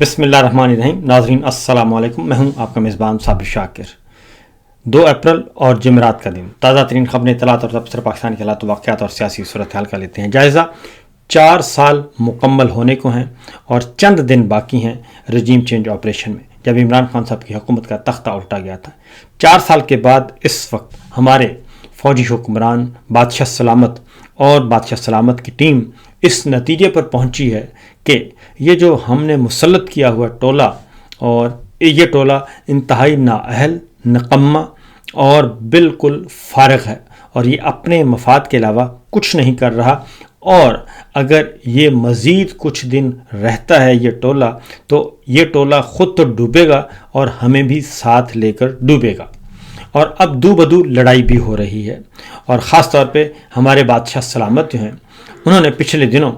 بسم اللہ الرحمن الرحیم. ناظرین السلام علیکم. میں ہوں آپ کا میزبان صابر شاکر. 2 اپریل اور جمعرات کا دن. تازہ ترین خبریں، اطلاعات اور تبصرہ پاکستان کے حالات، واقعات اور سیاسی صورتحال کا لیتے ہیں جائزہ. 4 سال مکمل ہونے کو ہیں اور چند دن باقی ہیں رجیم چینج آپریشن میں، جب عمران خان صاحب کی حکومت کا تختہ الٹا گیا تھا. 4 سال کے بعد اس وقت ہمارے فوجی حکمران بادشاہ سلامت اور بادشاہ سلامت کی ٹیم اس نتیجے پر پہنچی ہے کہ یہ جو ہم نے مسلط کیا ہوا ٹولہ، اور یہ ٹولہ انتہائی نااہل، نکمہ اور بالکل فارغ ہے، اور یہ اپنے مفاد کے علاوہ کچھ نہیں کر رہا. اور اگر یہ مزید کچھ دن رہتا ہے یہ ٹولہ، تو یہ ٹولہ خود تو ڈوبے گا اور ہمیں بھی ساتھ لے کر ڈوبے گا. اور اب دو بدو لڑائی بھی ہو رہی ہے، اور خاص طور پہ ہمارے بادشاہ سلامت جو ہیں، انہوں نے پچھلے دنوں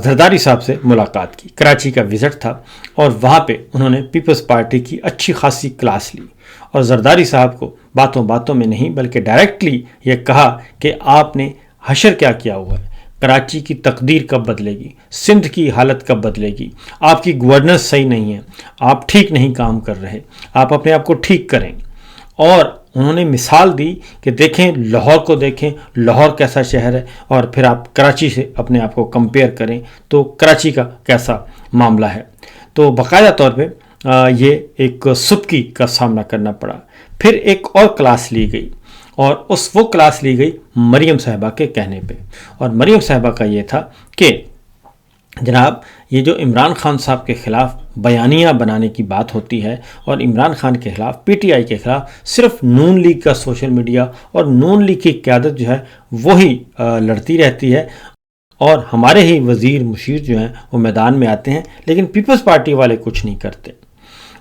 زرداری صاحب سے ملاقات کی. کراچی کا وزٹ تھا اور وہاں پہ انہوں نے پیپلز پارٹی کی اچھی خاصی کلاس لی، اور زرداری صاحب کو باتوں باتوں میں نہیں بلکہ ڈائریکٹلی یہ کہا کہ آپ نے حشر کیا کیا ہوا ہے، کراچی کی تقدیر کب بدلے گی، سندھ کی حالت کب بدلے گی، آپ کی گورننس صحیح نہیں ہے، آپ ٹھیک نہیں کام کر رہے، آپ اپنے آپ کو ٹھیک کریں. اور انہوں نے مثال دی کہ دیکھیں لاہور کو، دیکھیں لاہور کیسا شہر ہے، اور پھر آپ کراچی سے اپنے آپ کو کمپیئر کریں تو کراچی کا کیسا معاملہ ہے. تو باقاعدہ طور پہ یہ ایک سبکی کا سامنا کرنا پڑا. پھر ایک اور کلاس لی گئی، اور وہ کلاس لی گئی مریم صاحبہ کے کہنے پہ. اور مریم صاحبہ کا یہ تھا کہ جناب یہ جو عمران خان صاحب کے خلاف بیانیہ بنانے کی بات ہوتی ہے، اور عمران خان کے خلاف، پی ٹی آئی کے خلاف صرف نون لیگ کا سوشل میڈیا اور نون لیگ کی قیادت جو ہے وہی لڑتی رہتی ہے، اور ہمارے ہی وزیر مشیر جو ہیں وہ میدان میں آتے ہیں، لیکن پیپلز پارٹی والے کچھ نہیں کرتے.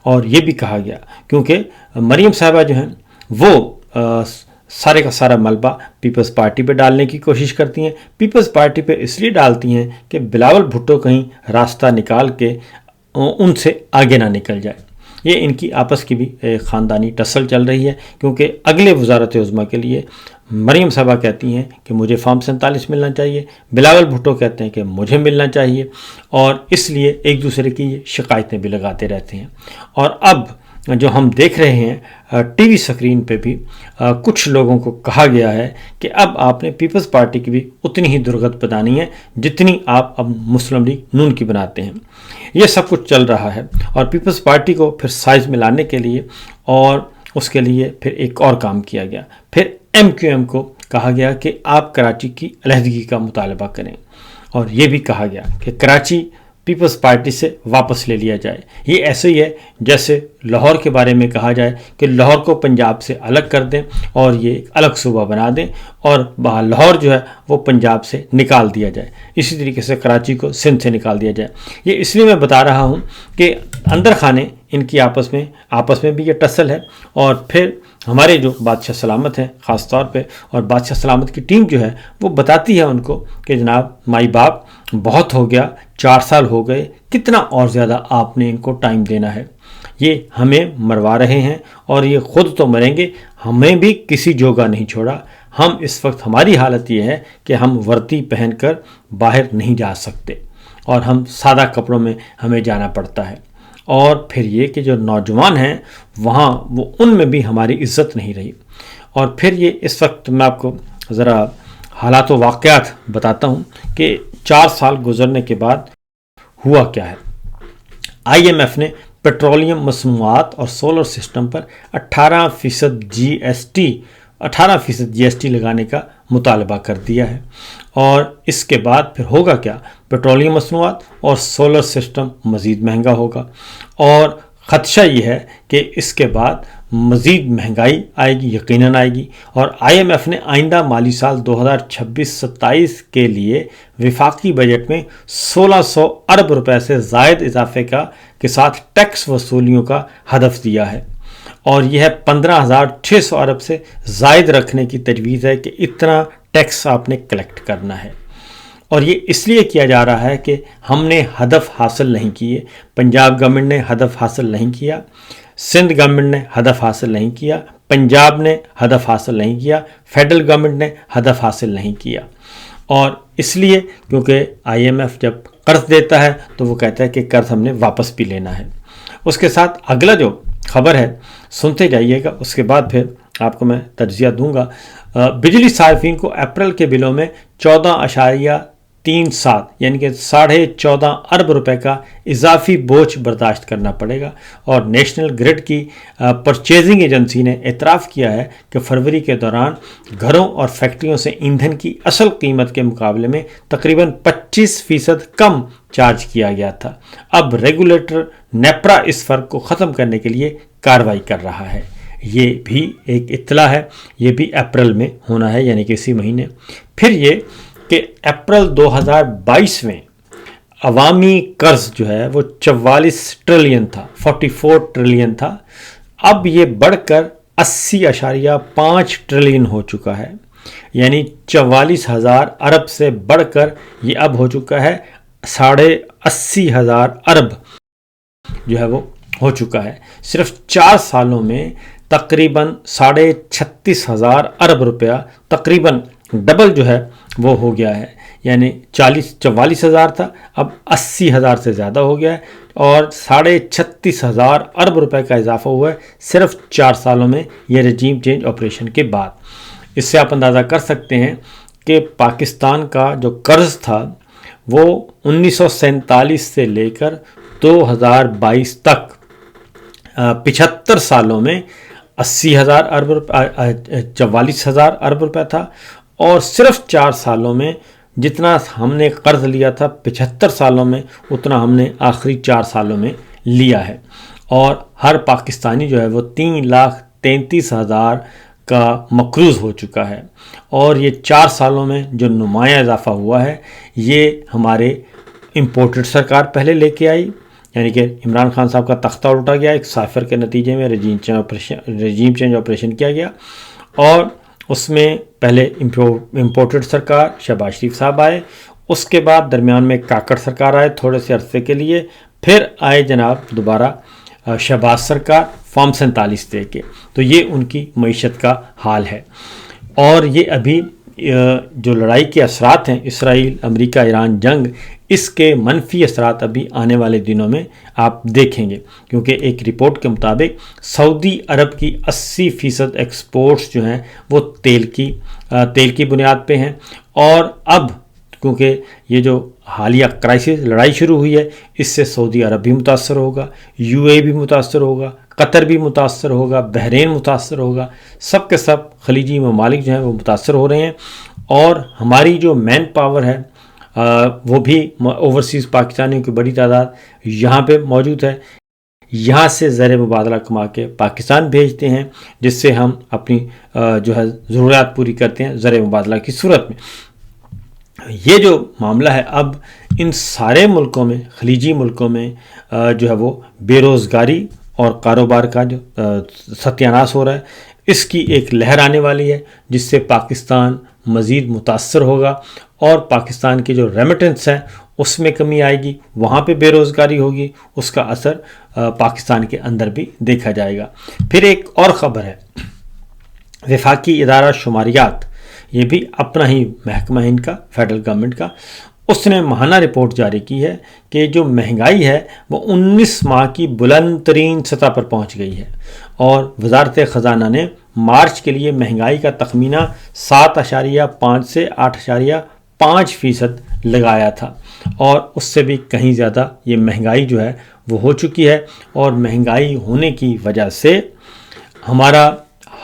اور یہ بھی کہا گیا کیونکہ مریم صاحبہ جو ہیں وہ سارے کا سارا ملبہ پیپلز پارٹی پہ ڈالنے کی کوشش کرتی ہیں. پیپلز پارٹی پہ اس لیے ڈالتی ہیں کہ بلاول بھٹو کہیں راستہ نکال کے ان سے آگے نہ نکل جائے. یہ ان کی آپس کی بھی خاندانی ٹسل چل رہی ہے، کیونکہ اگلے وزارت عظمیٰ کے لیے مریم صاحبہ کہتی ہیں کہ مجھے فارم 47 ملنا چاہیے، بلاول بھٹو کہتے ہیں کہ مجھے ملنا چاہیے، اور اس لیے ایک دوسرے کی یہ شکایتیں بھی لگاتے رہتے ہیں. اور اب جو ہم دیکھ رہے ہیں ٹی وی سکرین پہ بھی کچھ لوگوں کو کہا گیا ہے کہ اب آپ نے پیپلز پارٹی کی بھی اتنی ہی درگت بنانی ہے جتنی آپ اب مسلم لیگ نون کی بناتے ہیں. یہ سب کچھ چل رہا ہے، اور پیپلز پارٹی کو پھر سائز میں لانے کے لیے، اور اس کے لیے پھر ایک اور کام کیا گیا. پھر ایم کیو ایم کو کہا گیا کہ آپ کراچی کی علیحدگی کا مطالبہ کریں، اور یہ بھی کہا گیا کہ کراچی پیپلز پارٹی سے واپس لے لیا جائے. یہ ایسے ہی ہے جیسے لاہور کے بارے میں کہا جائے کہ لاہور کو پنجاب سے الگ کر دیں اور یہ ایک الگ صوبہ بنا دیں، اور لاہور جو ہے وہ پنجاب سے نکال دیا جائے. اسی طریقے سے کراچی کو سندھ سے نکال دیا جائے. یہ اس لیے میں بتا رہا ہوں کہ اندر خانے ان کی آپس میں بھی یہ ٹسل ہے. اور پھر ہمارے جو بادشاہ سلامت ہیں خاص طور پہ، اور بادشاہ سلامت کی ٹیم جو ہے وہ بتاتی ہے ان کو کہ جناب مائی باپ بہت ہو گیا، 4 سال ہو گئے، کتنا اور زیادہ آپ نے ان کو ٹائم دینا ہے. یہ ہمیں مروا رہے ہیں اور یہ خود تو مریں گے، ہمیں بھی کسی جوگا نہیں چھوڑا. ہم اس وقت، ہماری حالت یہ ہے کہ ہم وردی پہن کر باہر نہیں جا سکتے، اور ہم سادہ کپڑوں میں ہمیں جانا پڑتا ہے. اور پھر یہ کہ جو نوجوان ہیں وہاں، وہ ان میں بھی ہماری عزت نہیں رہی. اور پھر یہ اس وقت میں آپ کو ذرا حالات و واقعات بتاتا ہوں کہ 4 سال گزرنے کے بعد ہوا کیا ہے. آئی ایم ایف نے پیٹرولیم مصنوعات اور سولر سسٹم پر 18% جی ایس ٹی لگانے کا مطالبہ کر دیا ہے. اور اس کے بعد پھر ہوگا کیا؟ پیٹرولیم مصنوعات اور سولر سسٹم مزید مہنگا ہوگا، اور خدشہ یہ ہے کہ اس کے بعد مزید مہنگائی آئے گی، یقیناً آئے گی. اور آئی ایم ایف نے آئندہ مالی سال 2026-27 کے لیے وفاقی بجٹ میں 1600 ارب روپے سے زائد اضافے کے ساتھ ٹیکس وصولیوں کا ہدف دیا ہے. اور یہ ہے 15,600 ارب سے زائد رکھنے کی تجویز ہے کہ اتنا ٹیکس آپ نے کلیکٹ کرنا ہے. اور یہ اس لیے کیا جا رہا ہے کہ ہم نے ہدف حاصل نہیں کیے. پنجاب گورنمنٹ نے ہدف حاصل نہیں کیا، سندھ گورنمنٹ نے ہدف حاصل نہیں کیا، پنجاب نے ہدف حاصل نہیں کیا، فیڈرل گورنمنٹ نے ہدف حاصل نہیں کیا. اور اس لیے کیونکہ آئی ایم ایف جب قرض دیتا ہے تو وہ کہتا ہے کہ قرض ہم نے واپس بھی لینا ہے۔ اس کے ساتھ اگلا جو خبر ہے سنتے جائیے گا، اس کے بعد پھر آپ کو میں تجزیہ دوں گا۔ بجلی صارفین کو اپریل کے بلوں میں 14.37 یعنی کہ 14.5 ارب روپے کا اضافی بوجھ برداشت کرنا پڑے گا، اور نیشنل گرڈ کی پرچیزنگ ایجنسی نے اعتراف کیا ہے کہ فروری کے دوران گھروں اور فیکٹریوں سے ایندھن کی اصل قیمت کے مقابلے میں تقریباً 25% کم چارج کیا گیا تھا۔ اب ریگولیٹر نیپرا اس فرق کو ختم کرنے کے لیے کارروائی کر رہا ہے۔ یہ بھی ایک اطلاع ہے، یہ بھی اپریل میں ہونا ہے، یعنی کہ اسی مہینے۔ پھر یہ کہ اپریل 2022 میں عوامی قرض جو ہے وہ 44 ٹریلین تھا، 44 ٹریلین تھا، اب یہ بڑھ کر 80.5 ٹریلین ہو چکا ہے، یعنی 44,000 ارب سے بڑھ کر یہ اب ہو چکا ہے 80,500 ارب جو ہے وہ ہو چکا ہے۔ صرف 4 سالوں میں تقریباً 36,500 ارب روپیہ، تقریباً ڈبل جو ہے وہ ہو گیا ہے، یعنی 44,000 تھا، اب 80,000 سے زیادہ ہو گیا ہے، اور 36,500 ارب روپے کا اضافہ ہوا ہے صرف 4 سالوں میں، یہ رجیم چینج آپریشن کے بعد۔ اس سے آپ اندازہ کر سکتے ہیں کہ پاکستان کا جو قرض تھا وہ 1947 سے لے کر 2022 تک 75 سالوں میں 80,000 ارب روپے 44,000 ارب روپے تھا، اور صرف 4 سالوں میں جتنا ہم نے قرض لیا تھا 75 سالوں میں اتنا ہم نے آخری 4 سالوں میں لیا ہے، اور ہر پاکستانی جو ہے وہ 3,33,000 کا مقروض ہو چکا ہے، اور یہ 4 سالوں میں جو نمایاں اضافہ ہوا ہے یہ ہمارے امپورٹڈ سرکار پہلے لے کے آئی، یعنی کہ عمران خان صاحب کا تختہ الٹا گیا، ایک سائفر کے نتیجے میں رجیم چینج آپریشن کیا گیا، اور اس میں پہلے امپورٹڈ سرکار شہباز شریف صاحب آئے، اس کے بعد درمیان میں کاکڑ سرکار آئے تھوڑے سے عرصے کے لیے، پھر آئے جناب دوبارہ شہباز سرکار فارم 47 دے کے۔ تو یہ ان کی معیشت کا حال ہے، اور یہ ابھی جو لڑائی کے اثرات ہیں، اسرائیل امریکہ ایران جنگ، اس کے منفی اثرات ابھی آنے والے دنوں میں آپ دیکھیں گے، کیونکہ ایک رپورٹ کے مطابق سعودی عرب کی 80% ایکسپورٹس جو ہیں وہ تیل کی بنیاد پہ ہیں، اور اب کیونکہ یہ جو حالیہ کرائسس لڑائی شروع ہوئی ہے اس سے سعودی عرب بھی متاثر ہوگا، یو اے بھی متاثر ہوگا، قطر بھی متاثر ہوگا، بحرین متاثر ہوگا، سب کے سب خلیجی ممالک جو ہیں وہ متاثر ہو رہے ہیں، اور ہماری جو مین پاور ہے وہ بھی اوورسیز پاکستانیوں کی بڑی تعداد یہاں پہ موجود ہے، یہاں سے زر مبادلہ کما کے پاکستان بھیجتے ہیں، جس سے ہم اپنی جو ہے ضروریات پوری کرتے ہیں زر مبادلہ کی صورت میں۔ یہ جو معاملہ ہے اب ان سارے ملکوں میں، خلیجی ملکوں میں جو ہے وہ بے روزگاری اور کاروبار کا جو ستیاناش ہو رہا ہے، اس کی ایک لہر آنے والی ہے، جس سے پاکستان مزید متاثر ہوگا، اور پاکستان کے جو ریمیٹنس ہیں اس میں کمی آئے گی، وہاں پہ بے روزگاری ہوگی، اس کا اثر پاکستان کے اندر بھی دیکھا جائے گا۔ پھر ایک اور خبر ہے، وفاقی ادارہ شماریات، یہ بھی اپنا ہی محکمہ ان کا، فیڈرل گورنمنٹ کا، اس نے ماہانہ رپورٹ جاری کی ہے کہ جو مہنگائی ہے وہ 19 ماہ کی بلند ترین سطح پر پہنچ گئی ہے، اور وزارت خزانہ نے مارچ کے لیے مہنگائی کا تخمینہ 7.5 سے 8.5% لگایا تھا، اور اس سے بھی کہیں زیادہ یہ مہنگائی جو ہے وہ ہو چکی ہے، اور مہنگائی ہونے کی وجہ سے ہمارا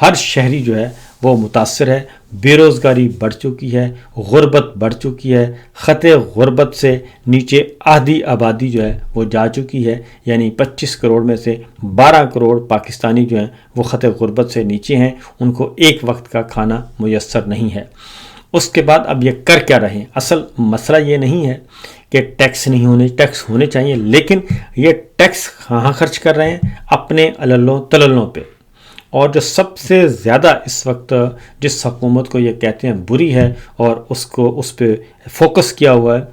ہر شہری جو ہے وہ متاثر ہے، بے روزگاری بڑھ چکی ہے، غربت بڑھ چکی ہے، خط غربت سے نیچے آدھی آبادی جو ہے وہ جا چکی ہے، یعنی 25 کروڑ میں سے 12 کروڑ پاکستانی جو ہیں وہ خط غربت سے نیچے ہیں، ان کو ایک وقت کا کھانا میسر نہیں ہے۔ اس کے بعد اب یہ کر کیا رہے ہیں؟ اصل مسئلہ یہ نہیں ہے کہ ٹیکس ہونے چاہیے، لیکن یہ ٹیکس کہاں خرچ کر رہے ہیں؟ اپنے عللوں تللوں پہ، اور جو سب سے زیادہ اس وقت جس حکومت کو یہ کہتے ہیں بری ہے اور اس پہ فوکس کیا ہوا ہے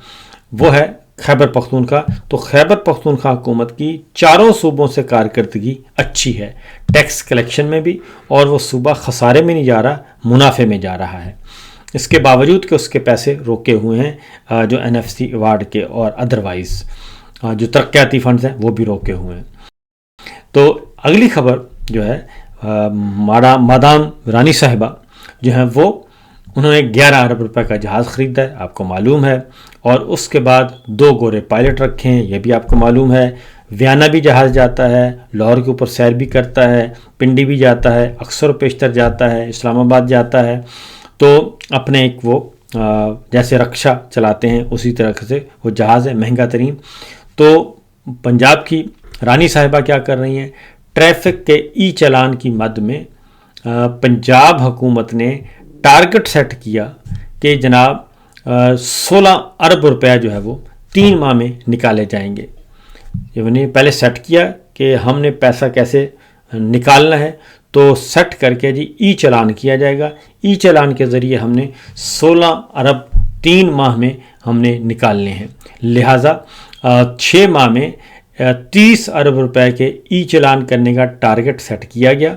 وہ ہے خیبر پختونخوا۔ تو خیبر پختونخوا حکومت کی 4 صوبوں سے کارکردگی اچھی ہے، ٹیکس کلیکشن میں بھی، اور وہ صوبہ خسارے میں نہیں جا رہا، منافع میں جا رہا ہے۔ اس کے باوجود کہ اس کے پیسے روکے ہوئے ہیں جو NFC ایوارڈ کے اور ادروائز جو ترقیاتی فنڈز ہیں وہ بھی روکے ہوئے ہیں۔ تو اگلی خبر جو ہے مادام رانی صاحبہ جو ہیں وہ انہوں نے 11 ارب روپے کا جہاز خریدا ہے، آپ کو معلوم ہے، اور اس کے بعد 2 گورے پائلٹ رکھے ہیں، یہ بھی آپ کو معلوم ہے۔ ویانا بھی جہاز جاتا ہے، لاہور کے اوپر سیر بھی کرتا ہے، پنڈی بھی جاتا ہے، اکثر و بیشتر جاتا ہے، اسلام آباد جاتا ہے۔ تو اپنے ایک وہ جیسے رکشا چلاتے ہیں اسی طرح سے وہ جہاز ہے مہنگا ترین۔ تو پنجاب کی رانی صاحبہ کیا کر رہی ہیں، ٹریفک کے ای چلان کی مد میں پنجاب حکومت نے ٹارگٹ سیٹ کیا کہ جناب 16 ارب روپیہ جو ہے وہ 3 ماہ میں نکالے جائیں گے۔ انہوں نے پہلے سیٹ کیا کہ ہم نے پیسہ کیسے نکالنا ہے، تو سیٹ کر کے جی ای چلان کیا جائے گا، ای چلان کے ذریعے ہم نے 16 ارب 3 ماہ میں ہم نے نکالنے ہیں، لہٰذا 6 ماہ میں 30 ارب روپے کے ای چلان کرنے کا ٹارگٹ سیٹ کیا گیا،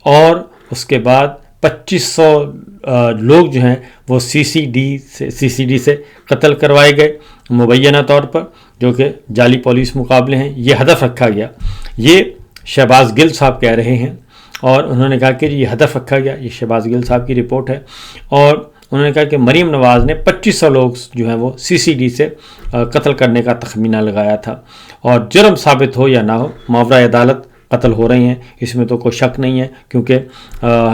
اور اس کے بعد 2500 لوگ جو ہیں وہ سی سی ڈی سے قتل کروائے گئے مبینہ طور پر، جو کہ جعلی پولیس مقابلے ہیں۔ یہ ہدف رکھا گیا، یہ شہباز گل صاحب کہہ رہے ہیں، اور انہوں نے کہا کہ یہ ہدف رکھا گیا، یہ شہباز گل صاحب کی رپورٹ ہے، اور انہوں نے کہا کہ مریم نواز نے 2500 لوگ جو ہیں وہ CCD سے قتل کرنے کا تخمینہ لگایا تھا، اور جرم ثابت ہو یا نہ ہو ماورائے عدالت قتل ہو رہے ہیں، اس میں تو کوئی شک نہیں ہے، کیونکہ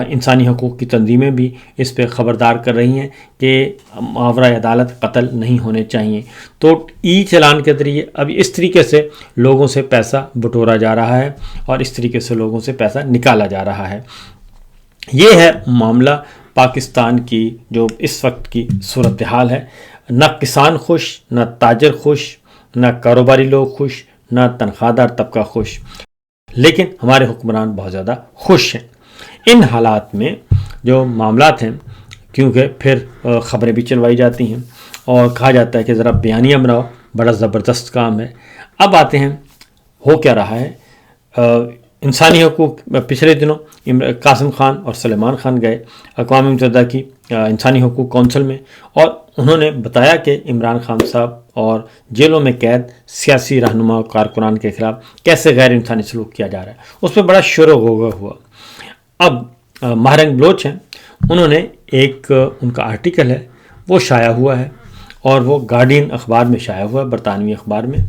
انسانی حقوق کی تنظیمیں بھی اس پہ خبردار کر رہی ہیں کہ ماورائے عدالت قتل نہیں ہونے چاہیے۔ تو ای چلان کے ذریعے اب اس طریقے سے لوگوں سے پیسہ بٹورا جا رہا ہے، اور اس طریقے سے لوگوں سے پیسہ نکالا جا رہا ہے۔ یہ ہے معاملہ پاکستان کی جو اس وقت کی صورتحال ہے۔ نہ کسان خوش، نہ تاجر خوش، نہ کاروباری لوگ خوش، نہ تنخواہ دار طبقہ خوش، لیکن ہمارے حکمران بہت زیادہ خوش ہیں۔ ان حالات میں جو معاملات ہیں، کیونکہ پھر خبریں بھی چلوائی جاتی ہیں اور کہا جاتا ہے کہ ذرا بیانیہ بناؤ، بڑا زبردست کام ہے۔ اب آتے ہیں ہو کیا رہا ہے۔ انسانی حقوق پچھلے دنوں قاسم خان اور سلیمان خان گئے اقوام متحدہ کی انسانی حقوق کونسل میں، اور انہوں نے بتایا کہ عمران خان صاحب اور جیلوں میں قید سیاسی رہنما و کارکنان کے خلاف کیسے غیر انسانی سلوک کیا جا رہا ہے، اس میں بڑا شور و غوغا ہوا۔ اب ماہرنگ بلوچ ہیں، انہوں نے ایک ان کا آرٹیکل ہے وہ شائع ہوا ہے، اور وہ گارڈین اخبار میں شائع ہوا ہے، برطانوی اخبار میں،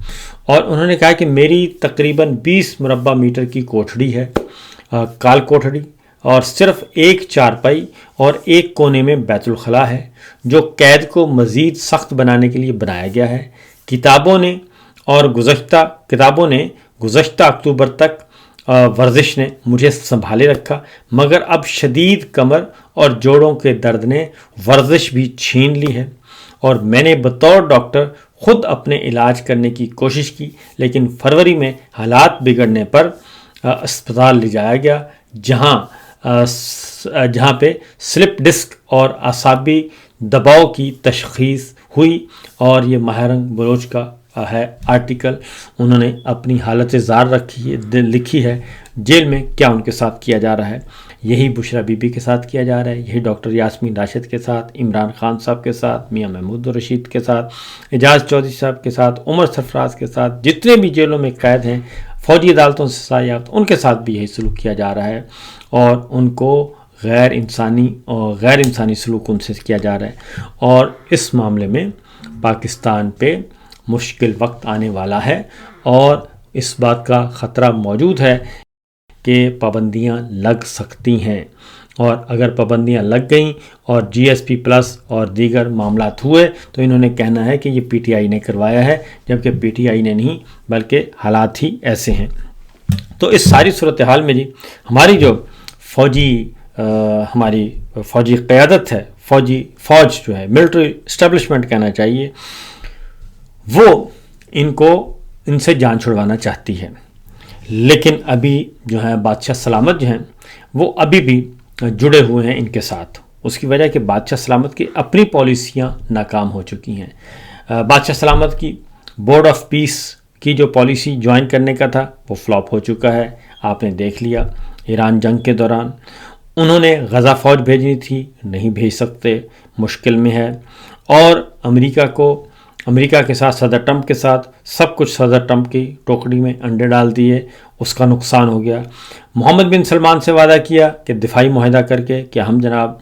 اور انہوں نے کہا کہ میری تقریباً 20 مربع میٹر کی کوٹھڑی ہے، کال کوٹھڑی، اور صرف ایک چارپائی اور ایک کونے میں بیت الخلاء ہے، جو قید کو مزید سخت بنانے کے لیے بنایا گیا ہے۔ کتابوں نے گزشتہ اکتوبر تک ورزش نے مجھے سنبھالے رکھا، مگر اب شدید کمر اور جوڑوں کے درد نے ورزش بھی چھین لی ہے، اور میں نے بطور ڈاکٹر خود اپنے علاج کرنے کی کوشش کی، لیکن فروری میں حالات بگڑنے پر اسپتال لے جایا گیا، جہاں پہ سلپ ڈسک اور اعصابی دباؤ کی تشخیص ہوئی۔ اور یہ ماہرنگ بلوچ کا ہے آرٹیکل، انہوں نے اپنی حالت زار لکھی ہے، جیل میں کیا ان کے ساتھ کیا جا رہا ہے۔ یہی بشرا بی بی کے ساتھ کیا جا رہا ہے، یہی ڈاکٹر یاسمین راشد کے ساتھ، عمران خان صاحب کے ساتھ، میاں محمود الرشید کے ساتھ، اعجاز چودھری صاحب کے ساتھ، عمر سرفراز کے ساتھ، جتنے بھی جیلوں میں قید ہیں فوجی عدالتوں سے سزا یافتہ، ان کے ساتھ بھی یہی سلوک کیا جا رہا ہے، اور ان کو غیر انسانی سلوک ان سے کیا جا رہا ہے۔ اور اس معاملے میں پاکستان پہ مشکل وقت آنے والا ہے، اور اس بات کا خطرہ موجود ہے کہ پابندیاں لگ سکتی ہیں، اور اگر پابندیاں لگ گئیں اور GSP پلس اور دیگر معاملات ہوئے تو انہوں نے کہنا ہے کہ یہ PTI نے کروایا ہے، جبکہ PTI نے نہیں بلکہ حالات ہی ایسے ہیں۔ تو اس ساری صورتحال میں جی ہماری جو ہماری فوجی قیادت ہے، فوج جو ہے، ملٹری اسٹیبلشمنٹ کہنا چاہیے، وہ ان سے جان چھڑوانا چاہتی ہے، لیکن ابھی جو ہے بادشاہ سلامت جو ہیں وہ ابھی بھی جڑے ہوئے ہیں ان کے ساتھ۔ اس کی وجہ کہ بادشاہ سلامت کی اپنی پالیسیاں ناکام ہو چکی ہیں۔ بادشاہ سلامت کی بورڈ آف پیس کی جو پالیسی جوائن کرنے کا تھا وہ فلاپ ہو چکا ہے، آپ نے دیکھ لیا۔ ایران جنگ کے دوران انہوں نے غزہ فوج بھیجنی تھی، نہیں بھیج سکتے، مشکل میں ہے، اور امریکہ کے ساتھ صدر ٹرمپ کے ساتھ سب کچھ صدر ٹرمپ کی ٹوکری میں انڈے ڈال دیے، اس کا نقصان ہو گیا۔ محمد بن سلمان سے وعدہ کیا کہ دفاعی معاہدہ کر کے کہ ہم جناب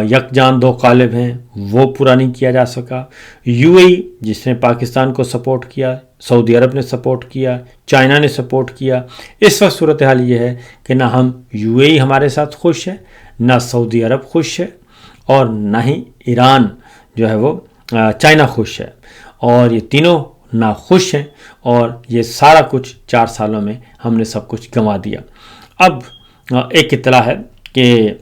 یکجان دو قالب ہیں، وہ پورا نہیں کیا جا سکا۔ یو اے ای جس نے پاکستان کو سپورٹ کیا، سعودی عرب نے سپورٹ کیا، چائنا نے سپورٹ کیا۔ اس وقت صورتحال یہ ہے کہ نہ ہم یو اے ای ہمارے ساتھ خوش ہے، نہ سعودی عرب خوش ہے، اور نہ ہی ایران جو ہے وہ چائنا خوش ہے، اور یہ تینوں نہ خوش ہیں، اور یہ سارا کچھ 4 سالوں میں ہم نے سب کچھ گنوا دیا۔ اب ایک اطلاع ہے کہ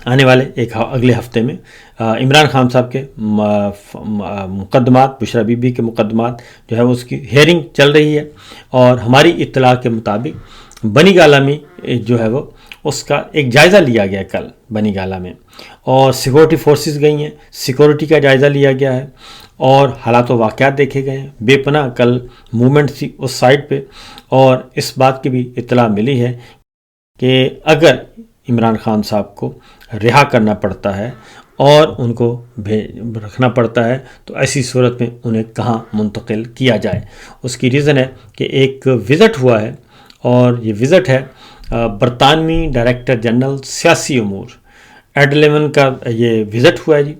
آنے والے اگلے ہفتے میں عمران خان صاحب کے مقدمات، بشرا بی بی کے مقدمات جو ہے اس کی ہیئرنگ چل رہی ہے، اور ہماری اطلاع کے مطابق بنی گالہ میں جو ہے وہ اس کا ایک جائزہ لیا گیا کل بنی گالہ میں، اور سیکورٹی فورسز گئی ہیں، سیکورٹی کا جائزہ لیا گیا ہے، اور حالات و واقعات دیکھے گئے ہیں۔ بے پناہ کل موومنٹ تھی اس سائٹ پہ، اور اس بات کی بھی اطلاع ملی ہے کہ اگر عمران خان صاحب کو رہا کرنا پڑتا ہے اور ان کو رکھنا پڑتا ہے تو ایسی صورت میں انہیں کہاں منتقل کیا جائے۔ اس کی ریزن ہے کہ ایک وزٹ ہوا ہے، اور یہ وزٹ ہے برطانوی ڈائریکٹر جنرل سیاسی امور ایڈ لیون کا یہ وزٹ ہوا ہے جی،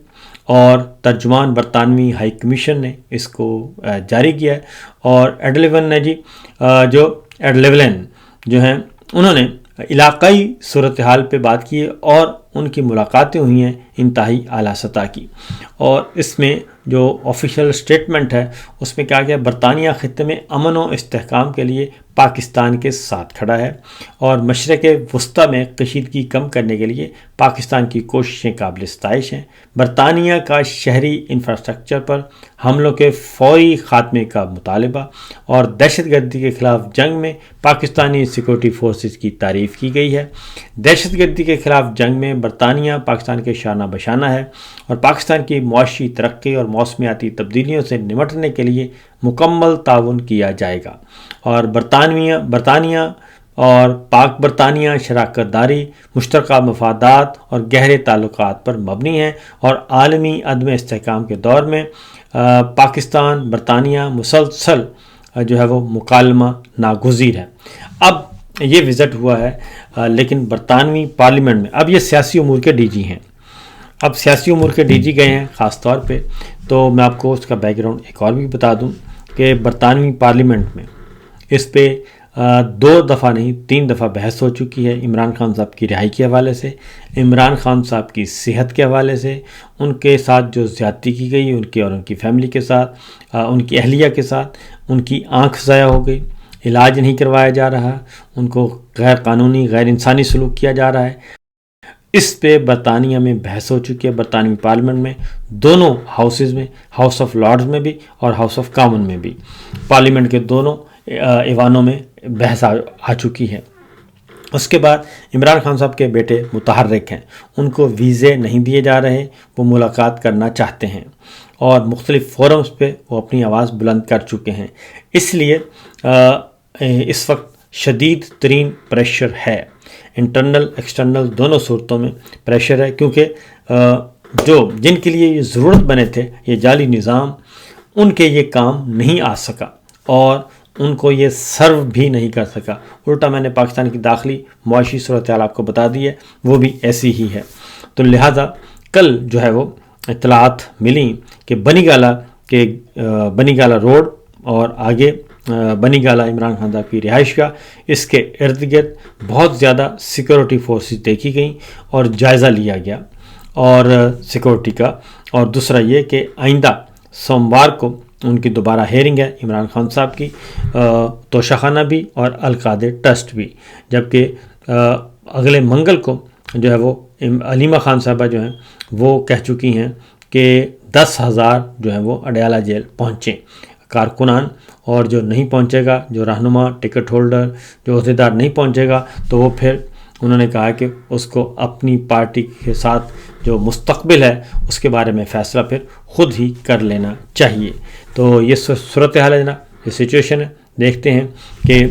اور ترجمان برطانوی ہائی کمیشن نے اس کو جاری کیا ہے، اور ایڈ لیون نے جی ایڈ لیولن جو ہیں انہوں نے علاقائی صورتحال پہ بات کی ہے، اور ان کی ملاقاتیں ہوئی ہیں انتہائی اعلیٰ سطح کی، اور اس میں جو آفیشیل اسٹیٹمنٹ ہے اس میں کہا گیا برطانیہ خطے میں امن و استحکام کے لیے پاکستان کے ساتھ کھڑا ہے، اور مشرق وسطیٰ میں کشیدگی کم کرنے کے لیے پاکستان کی کوششیں قابل ستائش ہیں۔ برطانیہ کا شہری انفراسٹرکچر پر حملوں کے فوری خاتمے کا مطالبہ اور دہشت گردی کے خلاف جنگ میں پاکستانی سیکورٹی فورسز کی تعریف کی گئی ہے۔ دہشت گردی کے خلاف جنگ میں برطانیہ پاکستان کے شانہ بشانہ ہے، اور پاکستان کی معاشی ترقی اور موسمیاتی تبدیلیوں سے نمٹنے کے لیے مکمل تعاون کیا جائے گا، اور برطانیہ اور پاک برطانیہ شراکت داری مشترکہ مفادات اور گہرے تعلقات پر مبنی ہیں، اور عالمی عدم استحکام کے دور میں پاکستان برطانیہ مسلسل جو ہے وہ مکالمہ ناگزیر ہے۔ اب یہ وزٹ ہوا ہے، لیکن برطانوی پارلیمنٹ میں اب یہ سیاسی امور کے ڈی جی ہیں، اب سیاسی امور کے ڈی جی گئے ہیں خاص طور پہ، تو میں آپ کو اس کا بیک گراؤنڈ ایک اور بھی بتا دوں کہ برطانوی پارلیمنٹ میں اس پہ 2 دفعہ نہیں 3 دفعہ بحث ہو چکی ہے، عمران خان صاحب کی رہائی کے حوالے سے، عمران خان صاحب کی صحت کے حوالے سے، ان کے ساتھ جو زیادتی کی گئی ان کی اور ان کی فیملی کے ساتھ، ان کی اہلیہ کے ساتھ، ان کی آنکھ ضائع ہو گئی، علاج نہیں کروایا جا رہا، ان کو غیر قانونی غیر انسانی سلوک کیا جا رہا ہے۔ اس پہ برطانیہ میں بحث ہو چکی ہے، برطانوی پارلیمنٹ میں، دونوں ہاؤسز میں، ہاؤس آف لارڈز میں بھی اور ہاؤس آف کامن میں بھی، پارلیمنٹ کے دونوں ایوانوں میں بحث آ چکی ہے۔ اس کے بعد عمران خان صاحب کے بیٹے متحرک ہیں، ان کو ویزے نہیں دیے جا رہے، وہ ملاقات کرنا چاہتے ہیں، اور مختلف فورمز پہ وہ اپنی آواز بلند کر چکے ہیں۔ اس لیے اس وقت شدید ترین پریشر ہے، انٹرنل ایکسٹرنل دونوں صورتوں میں پریشر ہے، کیونکہ جن کے لیے یہ ضرورت بنے تھے یہ جعلی نظام، ان کے یہ کام نہیں آ سکا، اور ان کو یہ سرو بھی نہیں کر سکا، الٹا میں نے پاکستان کی داخلی معاشی صورتحال آپ کو بتا دی ہے، وہ بھی ایسی ہی ہے۔ تو لہٰذا کل جو ہے وہ اطلاعات ملیں کہ بنی گالہ روڈ اور آگے بنی گالہ عمران خان صاحب کی رہائش کا، اس کے ارد گرد بہت زیادہ سیکورٹی فورسز دیکھی گئیں اور جائزہ لیا گیا اور سیکورٹی کا، اور دوسرا یہ کہ آئندہ سوموار کو ان کی دوبارہ ہیئرنگ ہے عمران خان صاحب کی، توشہ خانہ بھی اور القادر ٹرسٹ بھی، جبکہ اگلے منگل کو جو ہے وہ علیمہ خان صاحبہ جو ہیں وہ کہہ چکی ہیں کہ 10,000 جو ہیں وہ اڈیالہ جیل پہنچیں کارکنان، اور جو نہیں پہنچے گا، جو رہنما ٹکٹ ہولڈر جو عہدیدار نہیں پہنچے گا تو وہ پھر انہوں نے کہا کہ اس کو اپنی پارٹی کے ساتھ جو مستقبل ہے اس کے بارے میں فیصلہ پھر خود ہی کر لینا چاہیے۔ تو یہ صورتحال ہے جناب، یہ سچویشن ہے، دیکھتے ہیں کہ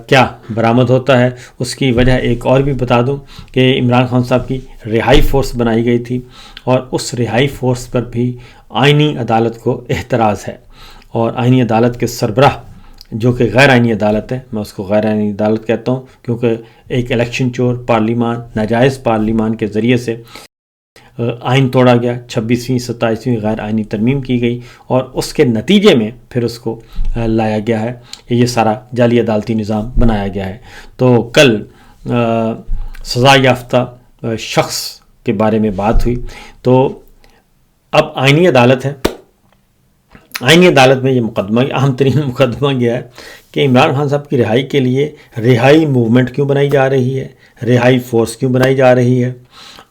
کیا برآمد ہوتا ہے۔ اس کی وجہ ایک اور بھی بتا دوں کہ عمران خان صاحب کی رہائی فورس بنائی گئی تھی، اور اس رہائی فورس پر بھی آئینی عدالت کو احتراز ہے، اور آئینی عدالت کے سربراہ جو کہ غیر آئینی عدالت ہے، میں اس کو غیر آئینی عدالت کہتا ہوں کیونکہ ایک الیکشن چور پارلیمان، ناجائز پارلیمان کے ذریعے سے آئین توڑا گیا، 26ویں 27ویں غیر آئینی ترمیم کی گئی، اور اس کے نتیجے میں پھر اس کو لایا گیا ہے، یہ سارا جعلی عدالتی نظام بنایا گیا ہے۔ تو کل سزا یافتہ شخص کے بارے میں بات ہوئی، تو اب آئینی عدالت ہے، آئینی عدالت میں یہ مقدمہ، اہم ترین مقدمہ یہ ہے کہ عمران خان صاحب کی رہائی کے لیے رہائی موومنٹ کیوں بنائی جا رہی ہے، رہائی فورس کیوں بنائی جا رہی ہے،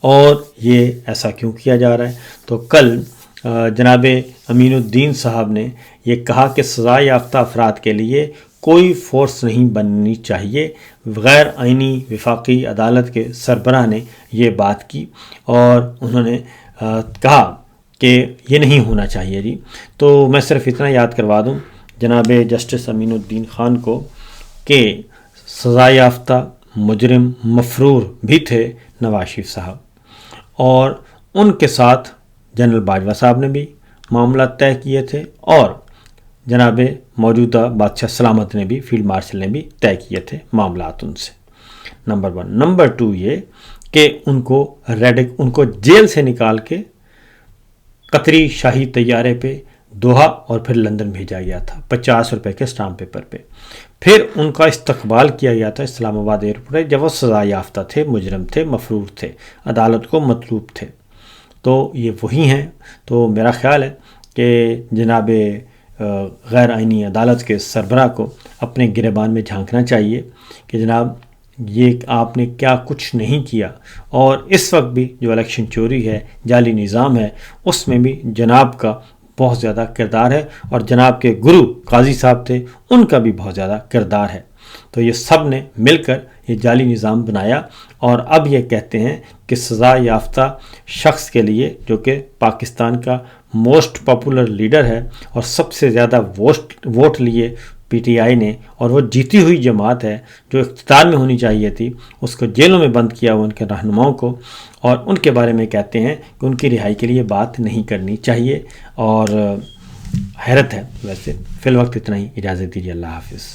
اور یہ ایسا کیوں کیا جا رہا ہے۔ تو کل جناب امین الدین صاحب نے یہ کہا کہ سزا یافتہ افراد کے لیے کوئی فورس نہیں بننی چاہیے۔ غیر آئینی وفاقی عدالت کے سربراہ نے یہ بات کی، اور انہوں نے کہا کہ یہ نہیں ہونا چاہیے جی۔ تو میں صرف اتنا یاد کروا دوں جناب جسٹس امین الدین خان کو کہ سزا یافتہ مجرم مفرور بھی تھے نواز شریف صاحب، اور ان کے ساتھ جنرل باجوہ صاحب نے بھی معاملات طے کیے تھے، اور جناب موجودہ بادشاہ سلامت نے بھی، فیلڈ مارشل نے بھی طے کیے تھے معاملات ان سے۔ نمبر 1۔ نمبر 2 یہ کہ ان کو جیل سے نکال کے قطری شاہی طیارے پہ دوحہ اور پھر لندن بھیجا گیا تھا 50 روپے کے اسٹامپ پیپر پہ۔ پھر ان کا استقبال کیا گیا تھا اسلام آباد ایئرپورٹ جب وہ سزا یافتہ تھے، مجرم تھے، مفرور تھے، عدالت کو مطلوب تھے۔ تو یہ وہی ہیں۔ تو میرا خیال ہے کہ جناب غیر آئینی عدالت کے سربراہ کو اپنے گریبان میں جھانکنا چاہیے کہ جناب یہ آپ نے کیا کچھ نہیں کیا، اور اس وقت بھی جو الیکشن چوری ہے، جعلی نظام ہے، اس میں بھی جناب کا بہت زیادہ کردار ہے، اور جناب کے گرو قاضی صاحب تھے، ان کا بھی بہت زیادہ کردار ہے۔ تو یہ سب نے مل کر یہ جعلی نظام بنایا، اور اب یہ کہتے ہیں کہ سزا یافتہ شخص کے لیے، جو کہ پاکستان کا موسٹ پاپولر لیڈر ہے اور سب سے زیادہ ووٹ لیے پی ٹی آئی نے، اور وہ جیتی ہوئی جماعت ہے جو اقتدار میں ہونی چاہیے تھی، اس کو جیلوں میں بند کیا ہوا ان کے رہنماؤں کو، اور ان کے بارے میں کہتے ہیں کہ ان کی رہائی کے لیے بات نہیں کرنی چاہیے، اور حیرت ہے۔ ویسے فی الوقت اتنا ہی، اجازت دیجیے، اللہ حافظ۔